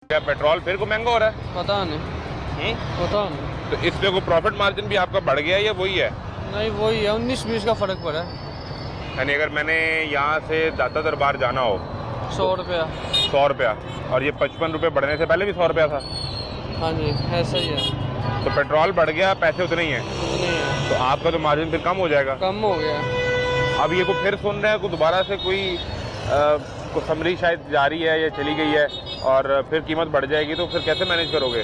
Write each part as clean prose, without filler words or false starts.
क्या पेट्रोल फिर को महंगा हो रहा है? पता नहीं पता नहीं। तो इसमें कोई प्रॉफिट मार्जिन भी आपका बढ़ गया है या वही है? नहीं वही है, 19-20 का फ़र्क पड़ा है। यानी अगर मैंने यहाँ से दाता दरबार जाना हो 100 रुपया। 100 रुपया, और ये 55 रुपये बढ़ने से पहले भी 100 रुपया था। हाँ जी ऐसा ही है। तो पेट्रोल बढ़ गया, पैसे उतने ही हैं, नहीं है, तो आपका तो मार्जिन फिर कम हो जाएगा। कम हो गया। अब ये को फिर सुन रहे हैं, को दोबारा से कोई समरी शायद जारी है या चली गई है और फिर कीमत बढ़ जाएगी, तो फिर कैसे मैनेज करोगे?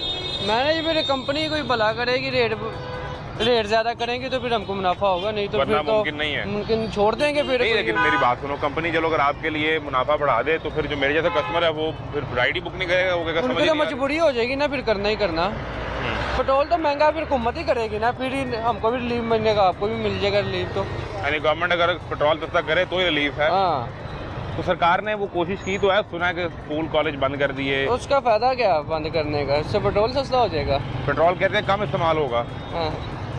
मैंने मेरी कंपनी कोई भला करेगी, रेट ज़्यादा करेंगे तो फिर हमको मुनाफा होगा, नहीं तो फिर तो मुमकिन नहीं है। मुमकिन छोड़ देंगे फिर। नहीं, लेकिन मेरी बात सुनो, कंपनी चलो अगर आपके लिए मुनाफा बढ़ा दे तो फिर जो मेरे जैसा कस्टमर है वो फिर राइड ही बुक नहीं करेगा, वो कहेगा समझ उनकी ही तो नहीं आ मजबूरी हो जाएगी ना, फिर करना ही करना। पेट्रोल तो महंगा, फिर हुकूमत ही करेगी ना, फिर हमको भी रिलीफ मिलेगा, आपको भी मिल जाएगा रिलीफ। तो रहा। यानी गवर्नमेंट अगर पेट्रोल सस्ता करे तो ही रिलीफ है। हाँ, तो सरकार ने वो कोशिश की तो है, सुना है कि स्कूल कॉलेज बंद कर दिए। उसका फायदा क्या बंद करने का, इससे पेट्रोल सस्ता हो जाएगा। पेट्रोल कहते हैं कम इस्तेमाल होगा। हाँ,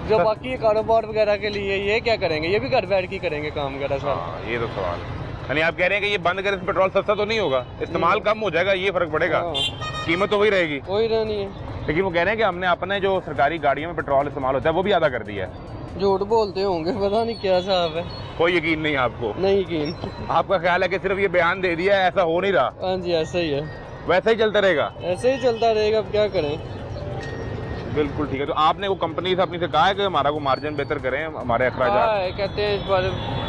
जो बाकी कारोबार वगैरह के लिए ये क्या करेंगे, ये भी घर बैठ के करेंगे काम वगैरह सब। हाँ, ये तो सवाल है। यानी आप कह रहे हैं कि ये बंद करे तो पेट्रोल सस्ता तो नहीं होगा, इस्तेमाल कम हो जाएगा, ये फर्क पड़ेगा, कीमत तो वही रहेगी। कोई रहनी है। लेकिन वो कह रहे हैं कि हमने अपने जो सरकारी गाड़ियों में पेट्रोल इस्तेमाल होता है वो भी आधा कर दिया है। झूठ बोलते होंगे, पता नहीं क्या साहब है। कोई यकीन नहीं आपको? नहीं यकीन। आपका ख्याल है कि सिर्फ ये बयान दे दिया है, ऐसा हो नहीं रहा? हाँ जी ऐसा ही है, वैसा ही चलता रहेगा? ऐसे ही चलता रहेगा, अब क्या करें। बिल्कुल ठीक है। तो आपने वो कंपनी से अपनी से कहा है कि हमारा को मार्जिन बेहतर करें, हमारे अखराजात? कहते हैं इस बार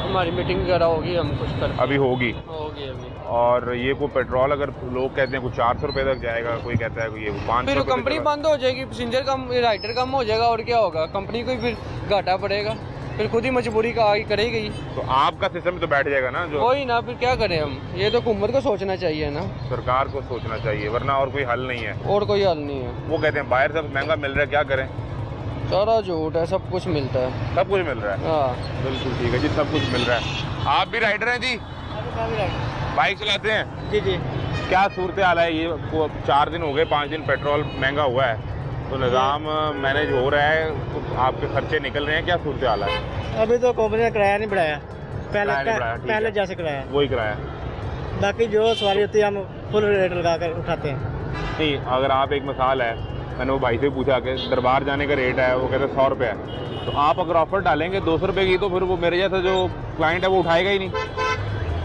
हमारी मीटिंग वगैरह होगी, हम कुछ कर अभी होगी। अभी। और ये को पेट्रोल अगर लोग कहते हैं कुछ 400 रुपये तक जाएगा, कोई कहता है ये 500 फिर रुपये कंपनी तक। बंद हो जाएगी, पैसेंजर कम, राइडर कम हो जाएगा, और क्या होगा, कंपनी को ही फिर घाटा पड़ेगा, फिर खुद ही मजबूरी का आगे करेगी। तो आपका सिस्टम तो बैठ जाएगा ना जो। वही ना, फिर क्या करें हम, ये तो हुकूमत को सोचना चाहिए ना, सरकार को सोचना चाहिए, वरना और कोई हल नहीं है। और कोई हल नहीं है। वो कहते हैं बाहर से महंगा मिल रहा है, क्या करें? सारा झूठ है, सब कुछ मिलता है। सब कुछ मिल रहा है? हाँ बिल्कुल ठीक है जी, सब कुछ मिल रहा है। आप भी राइडर हैं जी? बाइक चलाते हैं? जी जी। क्या सूरत हाल है? ये 4 दिन हो गए, 5 दिन पेट्रोल महंगा हुआ है, तो निज़ाम मैनेज हो रहा है, तो आपके खर्चे निकल रहे हैं, क्या सूरत हाल है? अभी तो कंपनी ने किराया नहीं बढ़ाया, किराया नहीं बढ़ाया, ठीक पहले है। जैसे किराया, वही कराया। बाकी जो सवारी होती है हम फुल रेट लगा कर उठाते हैं। नहीं, अगर आप, एक मिसाल है, मैंने वो भाई से पूछा कि दरबार जाने का रेट है, वो कहते हैं 100 रुपये है, तो आप अगर ऑफर डालेंगे 200 रुपये की, तो फिर वो मेरे जैसा जो क्लाइंट है वो उठाएगा ही नहीं।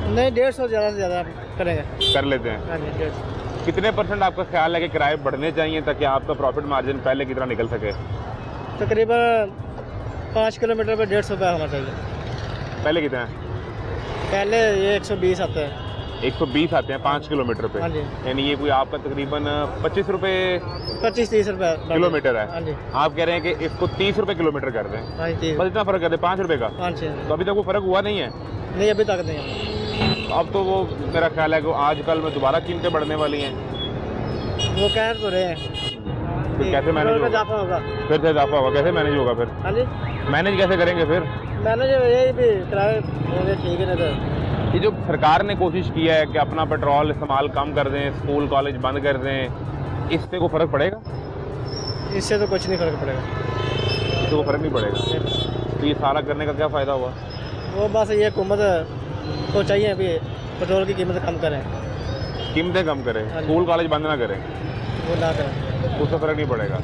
नहीं, 150 ज़्यादा से ज़्यादा करेंगे। कर लेते हैं। हाँ जी, 150। कितने % आपका ख्याल है कि किराए बढ़ने चाहिए ताकि आपका प्रॉफिट मार्जिन पहले की तरह निकल सके? तकरीबन 5 किलोमीटर पर 150 रुपये होना चाहिए। पहले कितने हैं? पहले ये 120 आते हैं। 120 आते हैं 5 किलोमीटर पे? हाँ जी। यानी ये कोई आपका तकरीबन 25 रुपये 25-30 रुपये किलोमीटर हाँ है। जी। आप कह रहे हैं कि इसको 30 रुपये किलोमीटर कर दें, हाँ जी, बस इतना फर्क कर दें, 5 रुपये का? 5-6। तो अभी तक वो फर्क हुआ नहीं है? नहीं, अभी तक नहीं। अब तो वो मेरा ख्याल है कि आजकल में दोबारा कीमतें बढ़ने वाली हैं। वो कह तो रहे हैं, फिर कैसे मैनेज होगा? इजाफा होगा। फिर से इजाफा होगा, कैसे मैनेज होगा फिर? हाँ जी, मैनेज कैसे करेंगे फिर? मैंने जो यही भी किराए ठीक है ना। तो ये जो सरकार ने कोशिश की है कि अपना पेट्रोल इस्तेमाल कम कर दें, स्कूल कॉलेज बंद कर दें, इससे कोई फ़र्क पड़ेगा? इससे तो कुछ नहीं फर्क पड़ेगा। इससे कोई फ़र्क नहीं पड़ेगा। तो ये सारा करने का क्या फ़ायदा हुआ? वो बस ये हुकूमत को चाहिए अभी पेट्रोल की कीमत कम करें, कीमतें कम करें, हाँ जी। स्कूल कॉलेज बंद ना करें, वो ना करें, उससे फ़र्क नहीं पड़ेगा।